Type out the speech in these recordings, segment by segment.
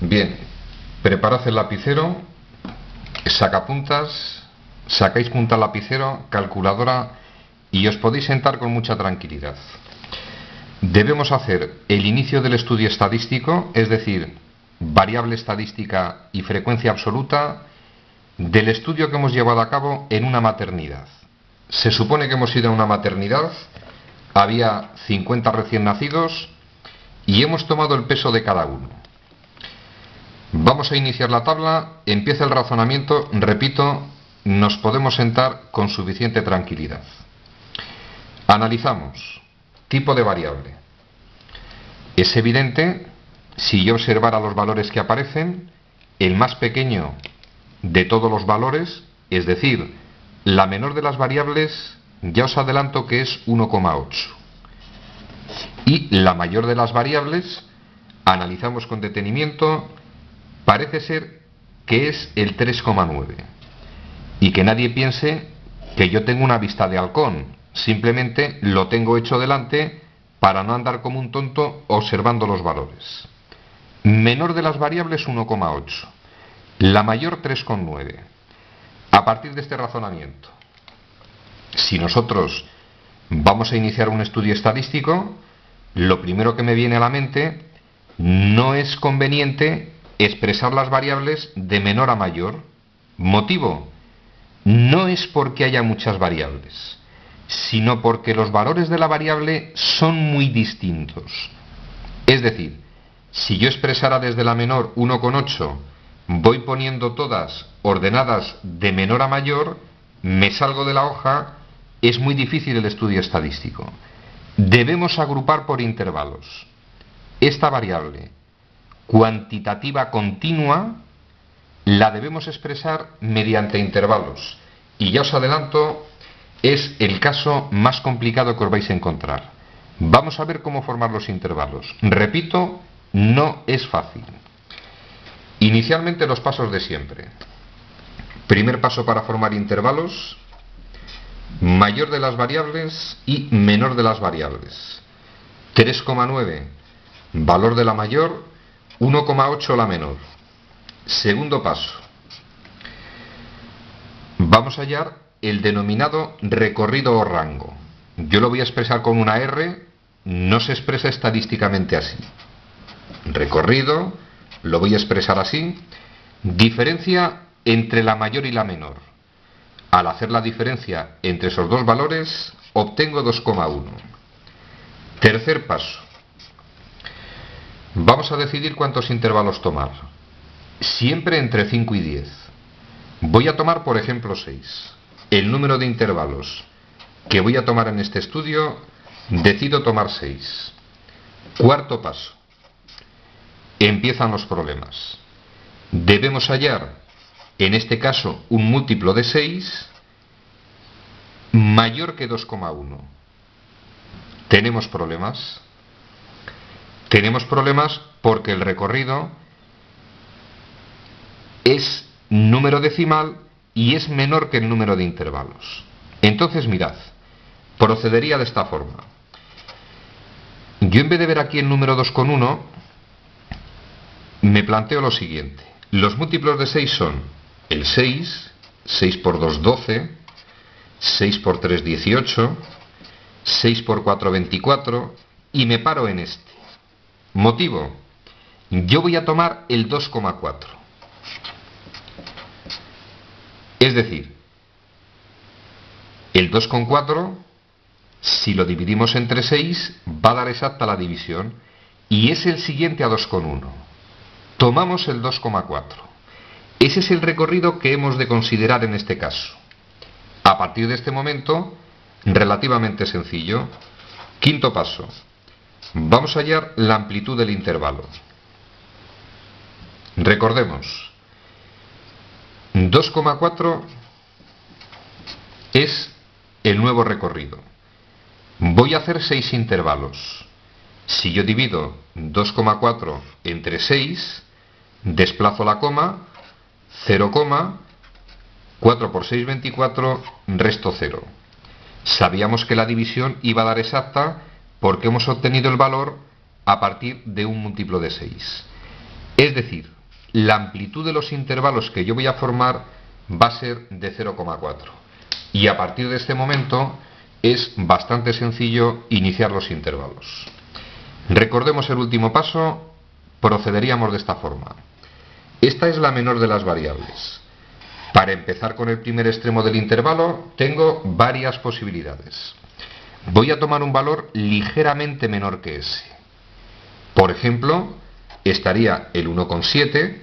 Bien, preparad el lapicero, sacapuntas, sacáis punta al lapicero, calculadora y os podéis sentar con mucha tranquilidad. Debemos hacer el inicio del estudio estadístico, es decir, variable estadística y frecuencia absoluta del estudio que hemos llevado a cabo en una maternidad. Se supone que hemos ido a una maternidad, había 50 recién nacidos y hemos tomado el peso de cada uno. Vamos a iniciar la tabla, empieza el razonamiento, repito, nos podemos sentar con suficiente tranquilidad. Analizamos. Tipo de variable. Es evidente, si yo observara los valores que aparecen, el más pequeño de todos los valores, es decir, la menor de las variables, ya os adelanto que es 1,8. Y la mayor de las variables, analizamos con detenimiento, parece ser que es el 3,9. Y que nadie piense que yo tengo una vista de halcón, simplemente lo tengo hecho delante para no andar como un tonto observando los valores. Menor de las variables 1,8, la mayor 3,9. A partir de este razonamiento, si nosotros vamos a iniciar un estudio estadístico, lo primero que me viene a la mente, no es conveniente expresar las variables de menor a mayor. Motivo, no es porque haya muchas variables, sino porque los valores de la variable son muy distintos. Es decir, si yo expresara desde la menor 1,8, voy poniendo todas ordenadas de menor a mayor, me salgo de la hoja, es muy difícil el estudio estadístico. Debemos agrupar por intervalos. Esta variable cuantitativa continua la debemos expresar mediante intervalos. Y ya os adelanto, es el caso más complicado que os vais a encontrar. Vamos a ver cómo formar los intervalos. Repito, no es fácil. Inicialmente los pasos de siempre. Primer paso para formar intervalos, mayor de las variables y menor de las variables. 3,9, valor de la mayor, 1,8 la menor. Segundo paso. Vamos a hallar el denominado recorrido o rango. Yo lo voy a expresar con una R, no se expresa estadísticamente así. Recorrido, lo voy a expresar así. Diferencia entre la mayor y la menor. Al hacer la diferencia entre esos dos valores, obtengo 2,1. Tercer paso. Vamos a decidir cuántos intervalos tomar. Siempre entre 5 y 10. Voy a tomar, por ejemplo, 6. El número de intervalos que voy a tomar en este estudio, decido tomar 6. Cuarto paso. Empiezan los problemas. Debemos hallar, en este caso, un múltiplo de 6 mayor que 2,1. ¿Tenemos problemas? Tenemos problemas porque el recorrido es número decimal y es menor que el número de intervalos. Entonces, mirad, procedería de esta forma. Yo, en vez de ver aquí el número 2,1, me planteo lo siguiente. Los múltiplos de 6 son el 6, 6 por 2, 12, 6 por 3, 18, 6 por 4, 24, y me paro en este. Motivo, yo voy a tomar el 2,4. Es decir, el 2,4, si lo dividimos entre 6, va a dar exacta la división, y es el siguiente a 2,1. Tomamos el 2,4. Ese es el recorrido que hemos de considerar en este caso. A partir de este momento, relativamente sencillo. Quinto paso. Vamos a hallar la amplitud del intervalo. Recordemos, 2,4 es el nuevo recorrido. Voy a hacer 6 intervalos. Si yo divido 2,4 entre 6, desplazo la coma, 0, 4 por 6, 24, resto 0. Sabíamos que la división iba a dar exacta porque hemos obtenido el valor a partir de un múltiplo de 6. Es decir, la amplitud de los intervalos que yo voy a formar va a ser de 0,4. Y a partir de este momento es bastante sencillo iniciar los intervalos. Recordemos el último paso, procederíamos de esta forma. Esta es la menor de las variables. Para empezar con el primer extremo del intervalo, tengo varias posibilidades. Voy a tomar un valor ligeramente menor que ese. Por ejemplo, estaría el 1,7,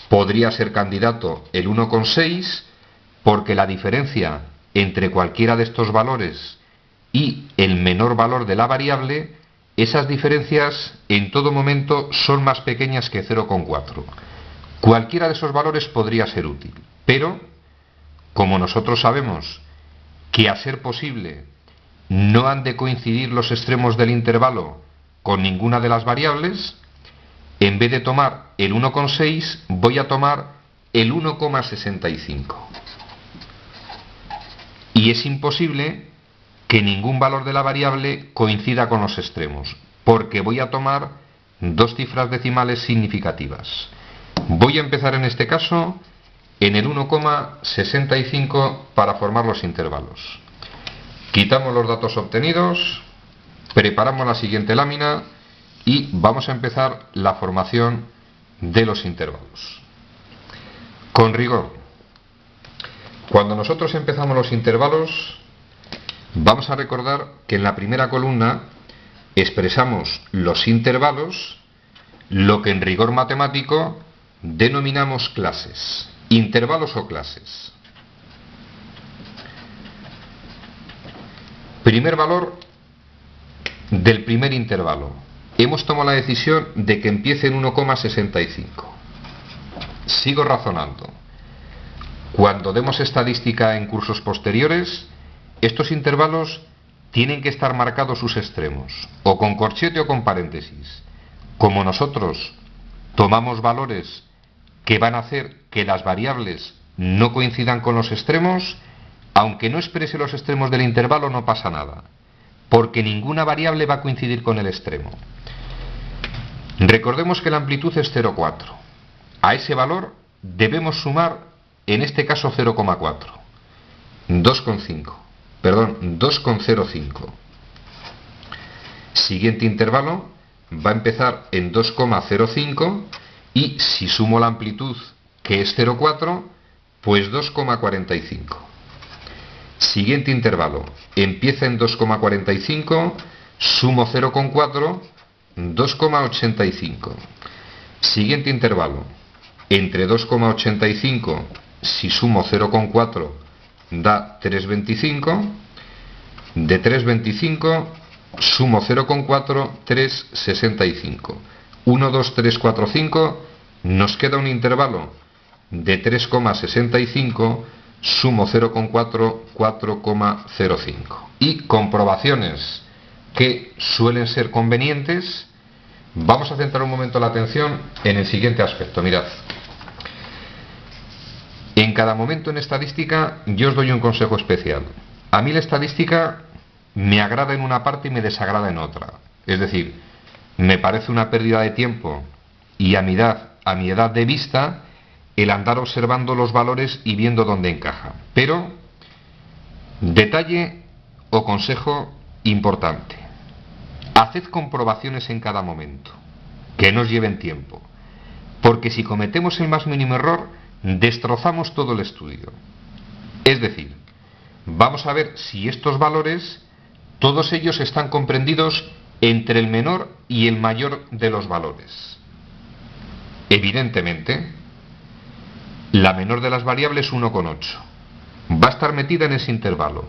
podría ser candidato el 1,6, porque la diferencia entre cualquiera de estos valores y el menor valor de la variable, esas diferencias en todo momento son más pequeñas que 0,4. Cualquiera de esos valores podría ser útil, pero como nosotros sabemos que a ser posible no han de coincidir los extremos del intervalo con ninguna de las variables, en vez de tomar el 1,6 voy a tomar el 1,65. Y es imposible que ningún valor de la variable coincida con los extremos, porque voy a tomar dos cifras decimales significativas. Voy a empezar en este caso en el 1,65 para formar los intervalos. Quitamos los datos obtenidos, preparamos la siguiente lámina y vamos a empezar la formación de los intervalos. Con rigor, cuando nosotros empezamos los intervalos, vamos a recordar que en la primera columna expresamos los intervalos, lo que en rigor matemático denominamos clases, intervalos o clases. Primer valor del primer intervalo. Hemos tomado la decisión de que empiece en 1,65. Sigo razonando. Cuando demos estadística en cursos posteriores, estos intervalos tienen que estar marcados sus extremos, o con corchete o con paréntesis. Como nosotros tomamos valores que van a hacer que las variables no coincidan con los extremos, aunque no exprese los extremos del intervalo no pasa nada, porque ninguna variable va a coincidir con el extremo. Recordemos que la amplitud es 0,4. A ese valor debemos sumar, en este caso 0,4. 2,05. Siguiente intervalo va a empezar en 2,05 y si sumo la amplitud, que es 0,4, pues 2,45. Siguiente intervalo, empieza en 2,45, sumo 0,4, 2,85. Siguiente intervalo, entre 2,85, si sumo 0,4, da 3,25. De 3,25 sumo 0,4, 3,65. 1, 2, 3, 4, 5. Nos queda un intervalo de 3,65, sumo 0,4, 4,05. Y comprobaciones que suelen ser convenientes. Vamos a centrar un momento la atención en el siguiente aspecto. Mirad. En cada momento en estadística yo os doy un consejo especial. A mí la estadística me agrada en una parte y me desagrada en otra. Es decir, me parece una pérdida de tiempo y a mi edad de vista el andar observando los valores y viendo dónde encaja. Pero, detalle o consejo importante. Haced comprobaciones en cada momento, que no os lleven tiempo, porque si cometemos el más mínimo error, destrozamos todo el estudio. Es decir, vamos a ver si estos valores, todos ellos están comprendidos entre el menor y el mayor de los valores. Evidentemente, la menor de las variables 1,8 va a estar metida en ese intervalo.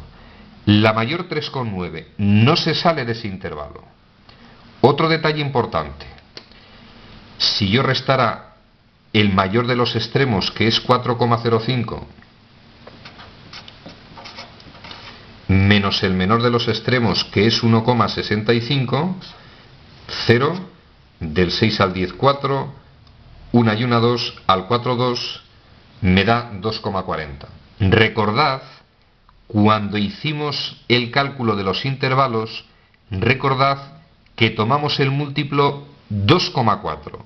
La mayor 3,9 no se sale de ese intervalo. Otro detalle importante. Si yo restara el mayor de los extremos, que es 4,05, menos el menor de los extremos, que es 1,65, 0, del 6 al 10, 4, 1 y 1, 2, al 4, 2, me da 2,40. Recordad, cuando hicimos el cálculo de los intervalos, recordad que tomamos el múltiplo 2,4.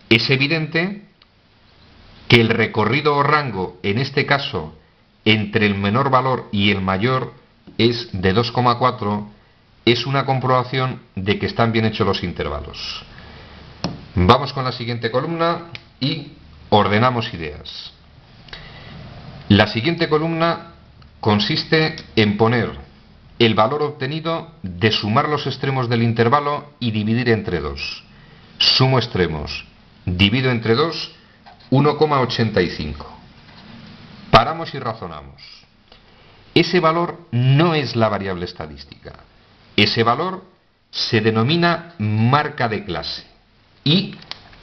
Es evidente que el recorrido o rango, en este caso, entre el menor valor y el mayor, es de 2,4, es una comprobación de que están bien hechos los intervalos. Vamos con la siguiente columna y ordenamos ideas. La siguiente columna consiste en poner el valor obtenido de sumar los extremos del intervalo y dividir entre 2. Sumo extremos, divido entre 2, 1,85. Paramos y razonamos. Ese valor no es la variable estadística. Ese valor se denomina marca de clase y,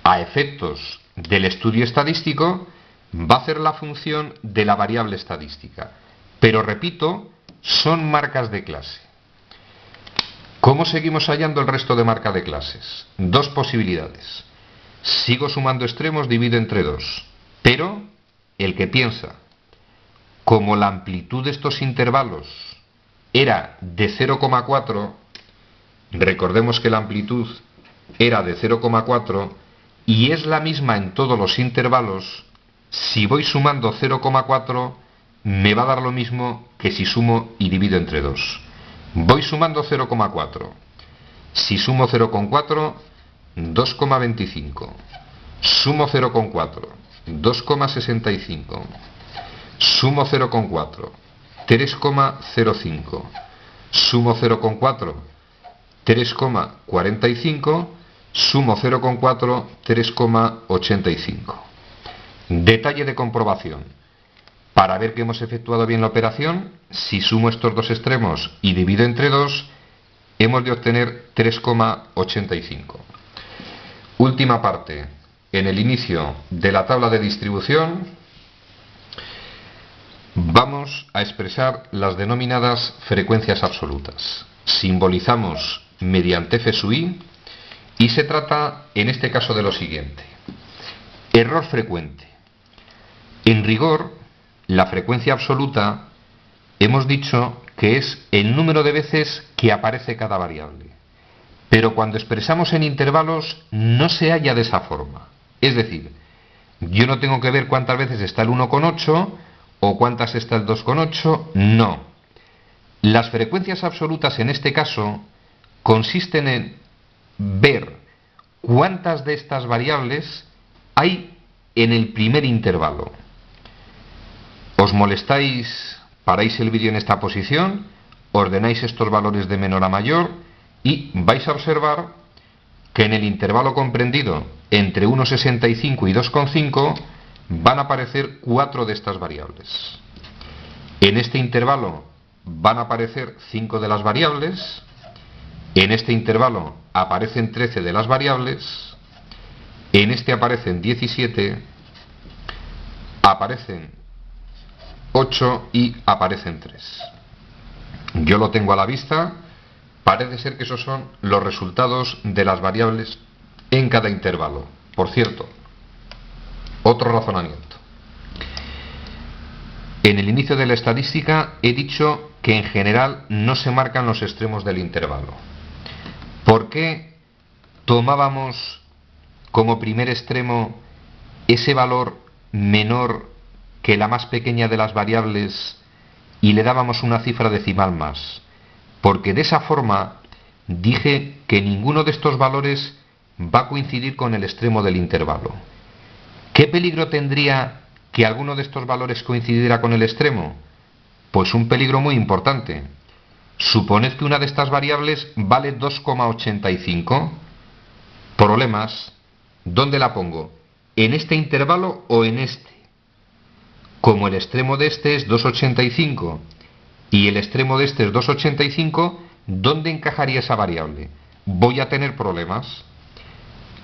a efectos del estudio estadístico, va a hacer la función de la variable estadística. Pero repito, son marcas de clase. ¿Cómo seguimos hallando el resto de marca de clases? Dos posibilidades. Sigo sumando extremos, divido entre 2. Pero el que piensa, como la amplitud de estos intervalos era de 0,4, recordemos que la amplitud era de 0,4 y es la misma en todos los intervalos, si voy sumando 0,4 me va a dar lo mismo que si sumo y divido entre 2. Voy sumando 0,4. Si sumo 0,4, 2,25. Sumo 0,4, 2,65. Sumo 0,4, 3,05. Sumo 0,4, 3,45. Sumo 0,4, 3,85. Detalle de comprobación. Para ver que hemos efectuado bien la operación, si sumo estos dos extremos y divido entre 2, hemos de obtener 3,85. Última parte. En el inicio de la tabla de distribución vamos a expresar las denominadas frecuencias absolutas. Simbolizamos mediante F sub i y se trata en este caso de lo siguiente. Error frecuente. En rigor, la frecuencia absoluta hemos dicho que es el número de veces que aparece cada variable. Pero cuando expresamos en intervalos no se halla de esa forma. Es decir, yo no tengo que ver cuántas veces está el 1,8 o cuántas está el 2,8, no. Las frecuencias absolutas en este caso consisten en ver cuántas de estas variables hay en el primer intervalo. ¿Os molestáis? Paráis el vídeo en esta posición, ordenáis estos valores de menor a mayor y vais a observar que en el intervalo comprendido entre 1,65 y 2,5 van a aparecer 4 de estas variables. En este intervalo van a aparecer 5 de las variables. En este intervalo aparecen 13 de las variables. En este aparecen 17. Aparecen 8 y aparecen 3. Yo lo tengo a la vista. Parece ser que esos son los resultados de las variables en cada intervalo. Por cierto, otro razonamiento. En el inicio de la estadística he dicho que en general no se marcan los extremos del intervalo. ¿Por qué tomábamos como primer extremo ese valor menor que la más pequeña de las variables y le dábamos una cifra decimal más? Porque de esa forma dije que ninguno de estos valores va a coincidir con el extremo del intervalo. ¿Qué peligro tendría que alguno de estos valores coincidiera con el extremo? Pues un peligro muy importante. Suponed que una de estas variables vale 2,85. Problemas. ¿Dónde la pongo? ¿En este intervalo o en este? Como el extremo de este es 2,85 y el extremo de este es 2,85, ¿dónde encajaría esa variable? Voy a tener problemas.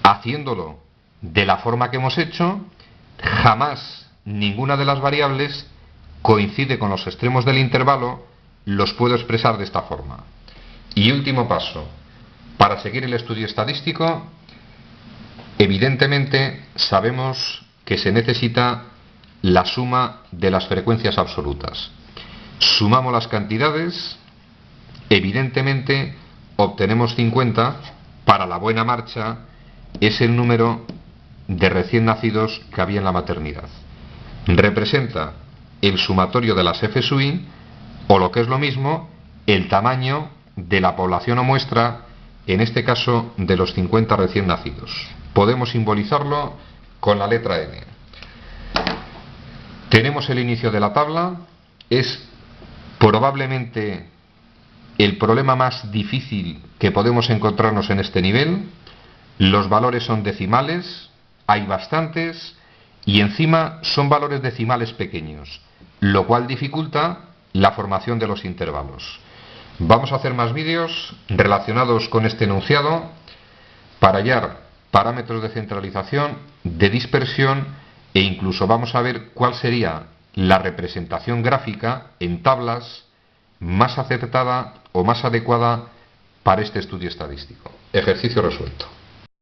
Haciéndolo de la forma que hemos hecho, jamás ninguna de las variables coincide con los extremos del intervalo, los puedo expresar de esta forma. Y último paso, para seguir el estudio estadístico, evidentemente sabemos que se necesita la suma de las frecuencias absolutas. Sumamos las cantidades, evidentemente obtenemos 50, para la buena marcha es el número de recién nacidos que había en la maternidad. Representa el sumatorio de las FSUI, o lo que es lo mismo, el tamaño de la población o muestra, en este caso de los 50 recién nacidos. Podemos simbolizarlo con la letra N. Tenemos el inicio de la tabla. Es probablemente el problema más difícil que podemos encontrarnos en este nivel. Los valores son decimales, hay bastantes, y encima son valores decimales pequeños, lo cual dificulta la formación de los intervalos. Vamos a hacer más vídeos relacionados con este enunciado para hallar parámetros de centralización, de dispersión, e incluso vamos a ver cuál sería la representación gráfica en tablas más acertada o más adecuada para este estudio estadístico. Ejercicio resuelto.